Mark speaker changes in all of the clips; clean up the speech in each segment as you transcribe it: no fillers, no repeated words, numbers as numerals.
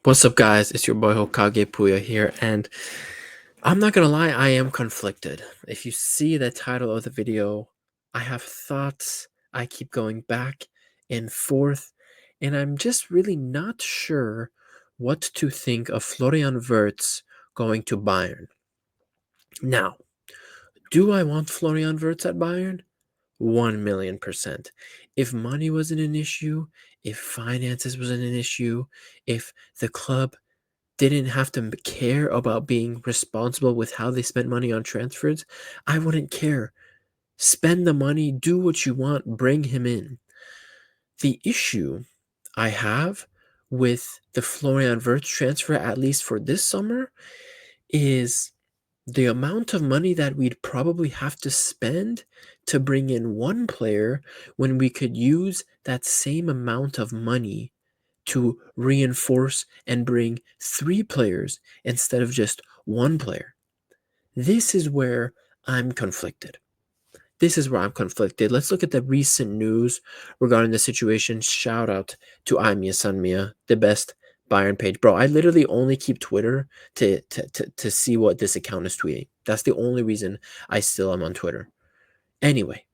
Speaker 1: What's up, guys? It's your boy Hokage Puya here, and I'm not gonna lie, I am conflicted. If you see the title of the video, I have thoughts. I keep going back and forth, and I'm just really not sure what to think of Florian Wirtz going to Bayern. Now, do I want Florian Wirtz at Bayern? 1,000,000%. If money wasn't an issue, if finances wasn't an issue, if the club didn't have to care about being responsible with how they spent money on transfers, I wouldn't care. Spend the money, do what you want, bring him in. The issue I have with the Florian Wirtz transfer, at least for this summer, is the amount of money that we'd probably have to spend to bring in one player when we could use that same amount of money to reinforce and bring 3 players instead of just 1 player. This is where I'm conflicted. Let's look at the recent news regarding the situation. Shout out to Aimia Sanmia, the best Bayern page. Bro, I literally only keep Twitter to see what this account is tweeting. That's the only reason I still am on Twitter. Anyway,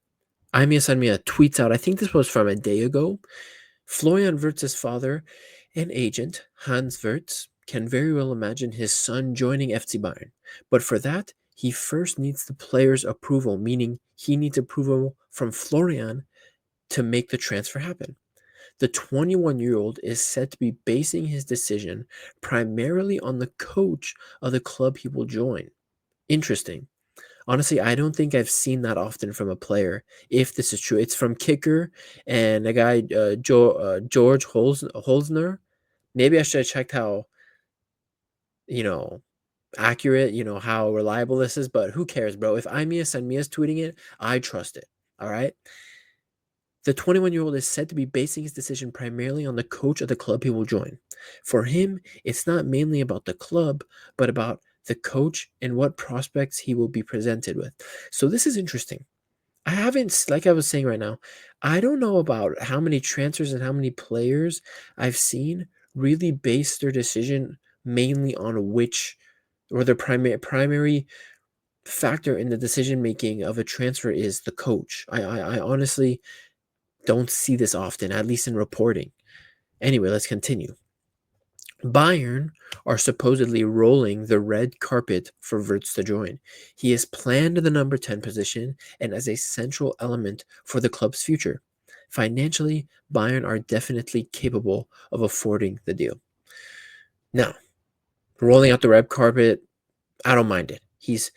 Speaker 1: Aimia Sanmia tweets out, I think this was from a day ago, Florian Wirtz's father and agent, Hans Wirtz, can very well imagine his son joining FC Bayern. But for that, he first needs the player's approval, meaning he needs approval from Florian to make the transfer happen. The 21-year-old is said to be basing his decision primarily on the coach of the club he will join. Interesting. Honestly, I don't think I've seen that often from a player. If this is true, it's from kicker and a guy, George Holzner. Maybe I should have checked how, you know, accurate, how reliable this is. But who cares, bro? If Sanmia's tweeting it, I trust it. All right. The 21-year-old is said to be basing his decision primarily on the coach of the club he will join. For him, it's not mainly about the club, but about the coach and what prospects he will be presented with. So this is interesting. I haven't, like I was saying right now, I don't know about how many transfers and how many players I've seen really base their decision mainly on which, or their primary factor in the decision making of a transfer is the coach. I honestly don't see this often, at least in reporting. Anyway, let's continue. Bayern are supposedly rolling the red carpet for Wirtz to join. He is planned in the number 10 position and as a central element for the club's future. Financially, Bayern are definitely capable of affording the deal. Now, rolling out the red carpet, I don't mind it. He's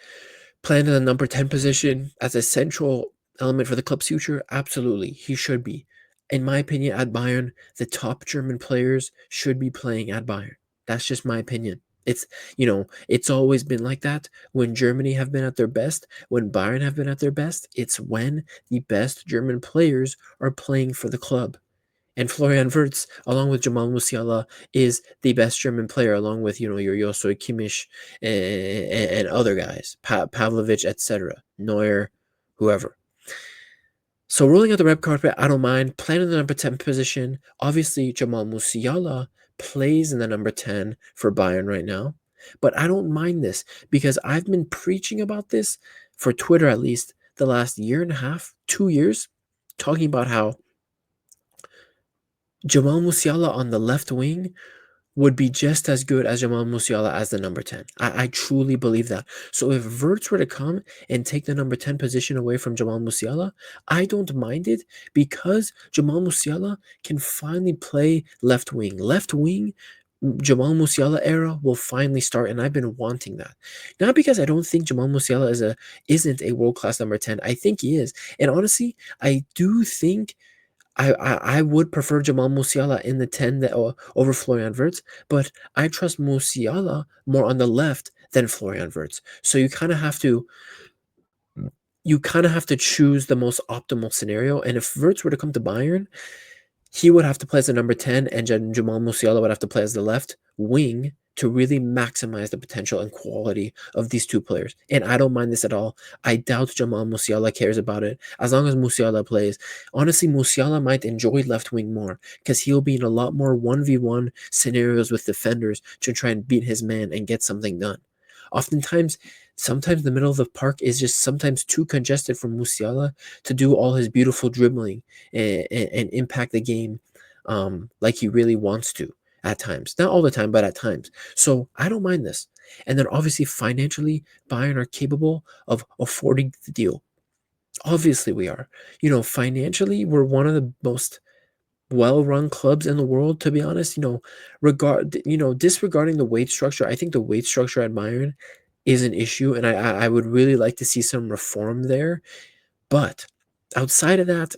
Speaker 1: planned in the number 10 position as a central element for the club's future. Absolutely, he should be. In my opinion, at Bayern, the top German players should be playing at Bayern. That's just my opinion. It's always been like that. When Germany have been at their best, when Bayern have been at their best, it's when the best German players are playing for the club. And Florian Wirtz, along with Jamal Musiala, is the best German player, along with your Joshua Kimmich and other guys, Pavlovich, etc., Neuer, whoever. So rolling out the red carpet, I don't mind. Playing in the number 10 position. Obviously, Jamal Musiala plays in the number 10 for Bayern right now. But I don't mind this because I've been preaching about this for Twitter at least the last year and a half, 2 years, talking about how Jamal Musiala on the left wing would be just as good as Jamal Musiala as the number 10. I truly believe that. So if Wirtz were to come and take the number 10 position away from Jamal Musiala, I don't mind it because Jamal Musiala can finally play left wing. Left wing, Jamal Musiala era will finally start, and I've been wanting that. Not because I don't think Jamal Musiala isn't a world-class number 10. I think he is. And honestly, I do think I would prefer Jamal Musiala in the 10 over Florian Wirtz, but I trust Musiala more on the left than Florian Wirtz. So you kind of have to choose the most optimal scenario. And if Wirtz were to come to Bayern, he would have to play as the number 10, and Jamal Musiala would have to play as the left wing to really maximize the potential and quality of these two players. And I don't mind this at all. I doubt Jamal Musiala cares about it. As long as Musiala plays. Honestly, Musiala might enjoy left wing more because he'll be in a lot more 1v1 scenarios with defenders to try and beat his man and get something done. Sometimes the middle of the park is just sometimes too congested for Musiala to do all his beautiful dribbling and impact the game like he really wants to at times. Not all the time, but at times. So I don't mind this. And then obviously financially, Bayern are capable of affording the deal. Obviously we are. Financially, we're one of the most well-run clubs in the world, to be honest. Disregarding the wage structure, I think the wage structure at Bayern is an issue, and I would really like to see some reform there. But outside of that,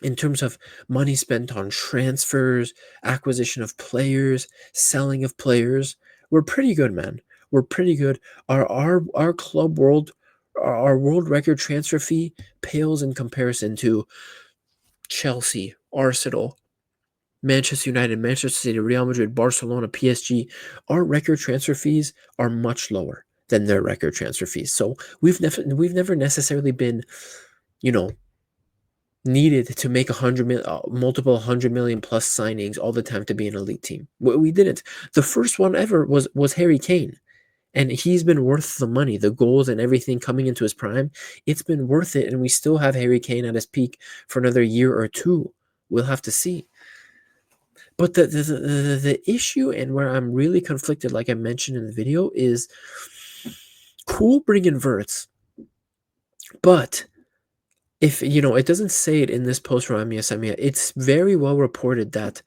Speaker 1: in terms of money spent on transfers, acquisition of players, selling of players, we're pretty good, man. We're pretty good. Our club our world record transfer fee pales in comparison to Chelsea, Arsenal, Manchester United, Manchester City, Real Madrid, Barcelona, PSG. Our record transfer fees are much lower than their record transfer fees. So we've never necessarily been, you know, needed to make multiple 100 million plus signings all the time to be an elite team. We didn't. The first one ever was Harry Kane, and he's been worth the money, the goals and everything coming into his prime. It's been worth it, and we still have Harry Kane at his peak for another year or two. We'll have to see. But the issue, and where I'm really conflicted, like I mentioned in the video, is cool bringing Wirtz, but if it doesn't say it in this post from Amiya Samia, it's very well reported that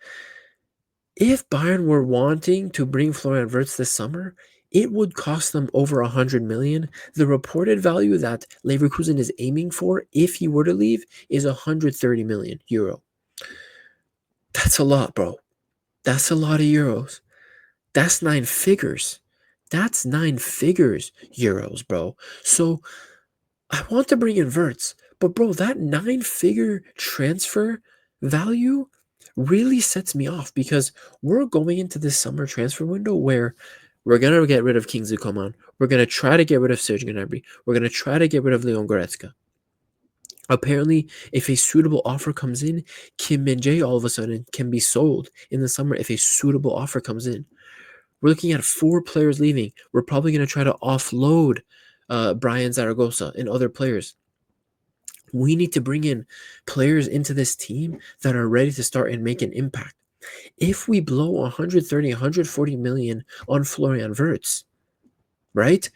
Speaker 1: if Bayern were wanting to bring Florian Wirtz this summer, it would cost them over 100 million. The reported value that Leverkusen is aiming for, if he were to leave, is 130 million euro. That's a lot, bro. That's a lot of euros. That's 9 figures. That's 9 figures euros, bro. So I want to bring in Wirtz, but bro, that 9-figure transfer value really sets me off because we're going into this summer transfer window where we're going to get rid of Kingsley Coman. We're going to try to get rid of Serge Gnabry. We're going to try to get rid of Leon Goretzka. Apparently, if a suitable offer comes in, Kim Min-jae all of a sudden can be sold in the summer if a suitable offer comes in. We're looking at 4 players leaving. We're probably going to try to offload Brian Zaragoza and other players. We need to bring in players into this team that are ready to start and make an impact. If we blow 130, 140 million on Florian Wirtz, right?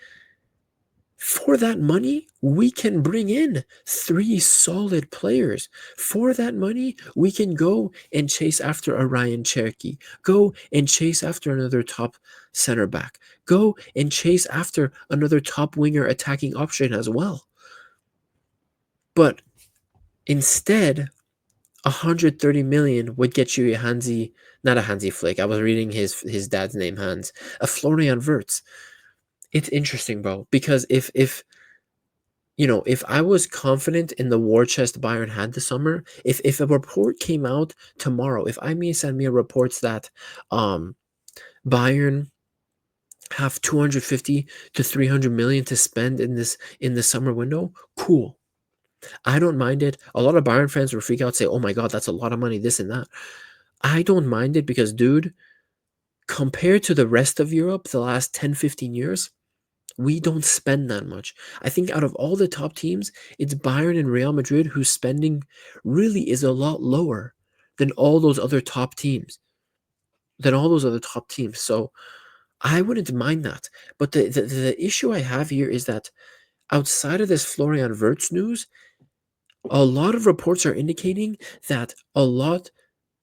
Speaker 1: For that money, we can bring in 3 solid players. For that money, we can go and chase after a Ryan Cherky. Go and chase after another top center back. Go and chase after another top winger attacking option as well. But instead, 130 million would get you not a Hansi Flick. I was reading his dad's name, Hans. A Florian Wirtz. It's interesting, bro, because if I was confident in the war chest Bayern had this summer, if a report came out tomorrow, if Amiya Samia reports that Bayern have 250 to 300 million to spend in the summer window, cool. I don't mind it. A lot of Bayern fans will freak out, say, oh my God, that's a lot of money, this and that. I don't mind it because, dude, compared to the rest of Europe, the last 10, 15 years, we don't spend that much. I think out of all the top teams, it's Bayern and Real Madrid whose spending really is a lot lower than all those other top teams. So I wouldn't mind that. But the issue I have here is that outside of this Florian Wirtz news, a lot of reports are indicating that a lot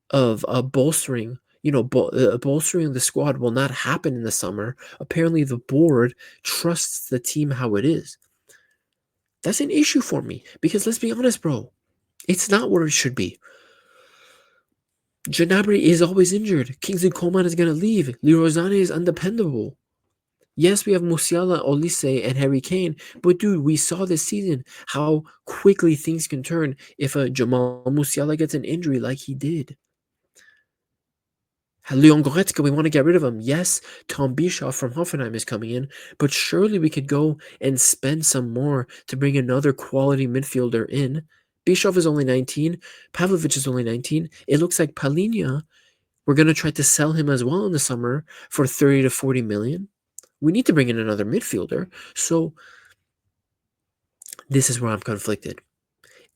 Speaker 1: of bolstering the squad will not happen in the summer. Apparently, the board trusts the team how it is. That's an issue for me because let's be honest, bro. It's not where it should be. Gnabry is always injured. Kingsley Coman is going to leave. Leroy Sané is undependable. Yes, we have Musiala, Olise, and Harry Kane, but dude, we saw this season how quickly things can turn if a Jamal Musiala gets an injury like he did. Leon Goretzka, we want to get rid of him. Yes, Tom Bischoff from Hoffenheim is coming in, but surely we could go and spend some more to bring another quality midfielder in. Bischoff is only 19. Pavlovic is only 19. It looks like Palinha, we're going to try to sell him as well in the summer for 30 to 40 million. We need to bring in another midfielder. So this is where I'm conflicted.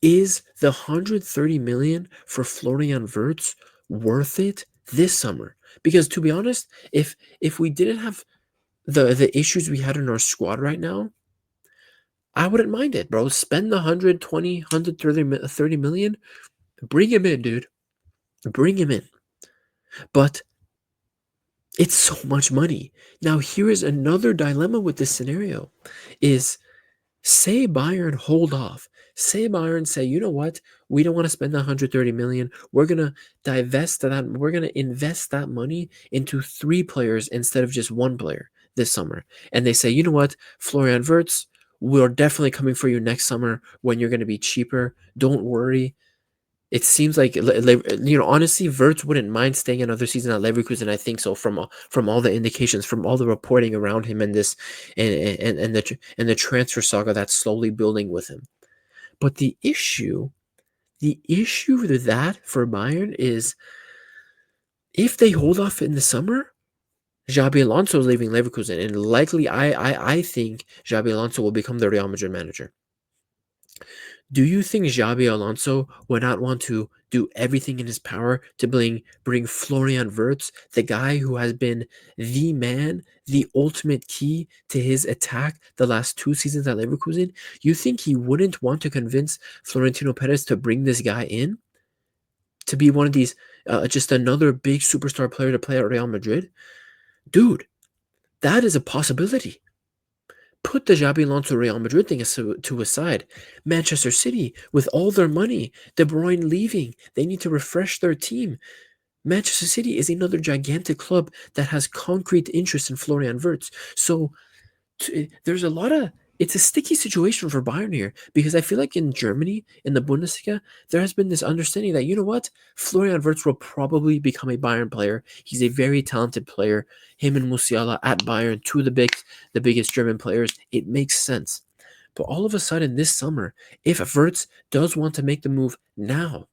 Speaker 1: Is the 130 million for Florian Wirtz worth it this summer? Because to be honest, if we didn't have the issues we had in our squad right now, I wouldn't mind it, bro. Spend the 120, 130 million. Bring him in, dude. Bring him in. But it's so much money. Now here is another dilemma with this scenario is say Bayern hold off. Say Bayern say, you know what? We don't want to spend 130 million. We're gonna divest that. We're gonna invest that money into 3 players instead of just 1 player this summer. And they say, you know what, Florian Wirtz, we're definitely coming for you next summer when you're gonna be cheaper. Don't worry. It seems like honestly, Wirtz wouldn't mind staying another season at Leverkusen. I think so from all the indications, from all the reporting around him, and this and the transfer saga that's slowly building with him. But the issue with that for Bayern is if they hold off in the summer, Xabi Alonso is leaving Leverkusen, and likely I think Xabi Alonso will become the Real Madrid manager. Do you think Xabi Alonso would not want to do everything in his power to bring Florian Wirtz, the guy who has been the man, the ultimate key to his attack the last 2 seasons at Leverkusen? You think he wouldn't want to convince Florentino Perez to bring this guy in to be one of these, just another big superstar player to play at Real Madrid? Dude, that is a possibility. Put the Xabi Alonso Real Madrid thing to aside. Manchester City, with all their money, De Bruyne leaving, they need to refresh their team. Manchester City is another gigantic club that has concrete interest in Florian Wirtz. So there's a lot of it's a sticky situation for Bayern here because I feel like in Germany, in the Bundesliga, there has been this understanding that, you know what, Florian Wirtz will probably become a Bayern player. He's a very talented player. Him and Musiala at Bayern, two of the biggest German players. It makes sense. But all of a sudden this summer, if Wirtz does want to make the move now,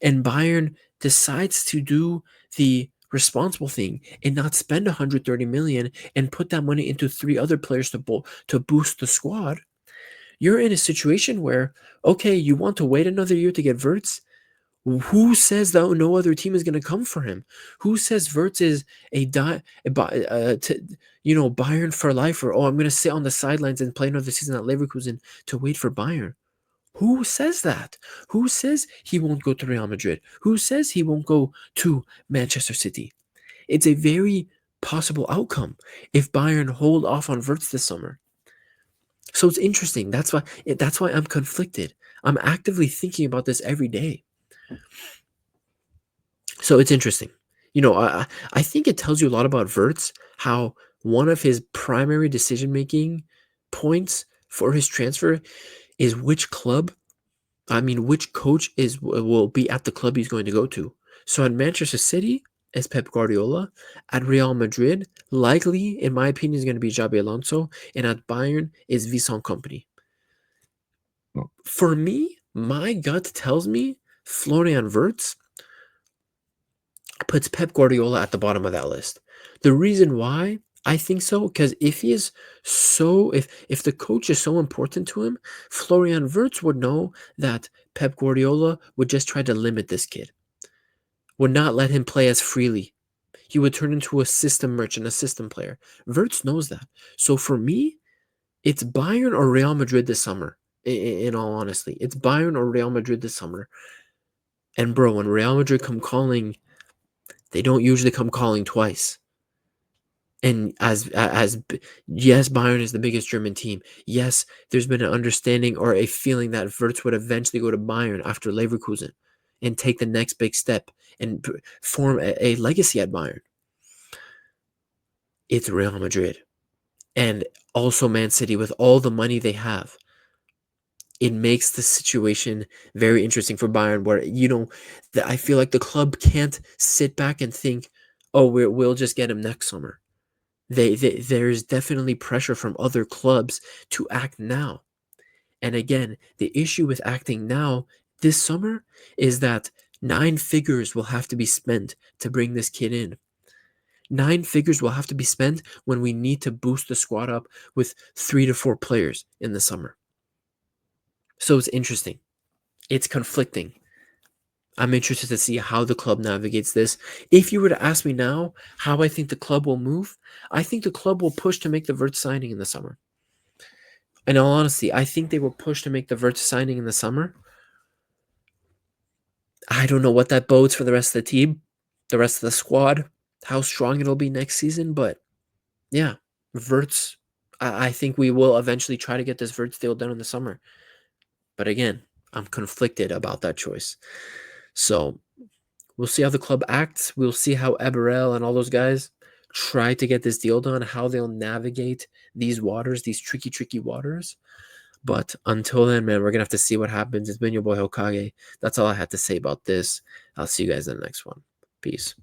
Speaker 1: and Bayern decides to do the responsible thing and not spend 130 million and put that money into 3 other players to boost the squad, you're in a situation where, okay, you want to wait another year to get Wirtz. Who says that no other team is going to come for him? Who says Wirtz is Bayern for life, or I'm going to sit on the sidelines and play another season at Leverkusen to wait for Bayern? Who says that? Who says he won't go to Real Madrid? Who says he won't go to Manchester City? It's a very possible outcome if Bayern hold off on Wirtz this summer. So it's interesting. That's why I'm conflicted. I'm actively thinking about this every day. So it's interesting. I think it tells you a lot about Wirtz, how one of his primary decision-making points for his transfer is which coach will be at the club he's going to go to. So at Manchester City is Pep Guardiola. At Real Madrid, likely, in my opinion, is going to be Xabi Alonso. And at Bayern is Vincent Kompany. For me, my gut tells me Florian Wirtz puts Pep Guardiola at the bottom of that list. The reason why I think so, because if the coach is so important to him, Florian Wirtz would know that Pep Guardiola would just try to limit this kid, would not let him play as freely. He would turn into a system merchant, a system player. Wirtz knows that. So for me, it's Bayern or Real Madrid this summer. In all honesty, it's Bayern or Real Madrid this summer. And bro, when Real Madrid come calling, they don't usually come calling twice. And yes, Bayern is the biggest German team. Yes, there's been an understanding or a feeling that Wirtz would eventually go to Bayern after Leverkusen and take the next big step and form a legacy at Bayern. It's Real Madrid and also Man City with all the money they have. It makes the situation very interesting for Bayern where, I feel like the club can't sit back and think, oh, we'll just get him next summer. There's definitely pressure from other clubs to act now. And again, the issue with acting now this summer is that 9 figures will have to be spent to bring this kid in. 9 figures will have to be spent when we need to boost the squad up with 3 to 4 players in the summer. So it's interesting. It's conflicting. I'm interested to see how the club navigates this. If you were to ask me now how I think the club will move, I think the club will push to make the Wirtz signing in the summer. In all honesty, I think they will push to make the Wirtz signing in the summer. I don't know what that bodes for the rest of the team, the rest of the squad, how strong it'll be next season, but yeah, Wirtz, I think we will eventually try to get this Wirtz deal done in the summer. But again, I'm conflicted about that choice. So we'll see how the club acts. We'll see how Eberel and all those guys try to get this deal done, how they'll navigate these waters, these tricky, tricky waters. But until then, man, we're going to have to see what happens. It's been your boy Hokage. That's all I had to say about this. I'll see you guys in the next one. Peace.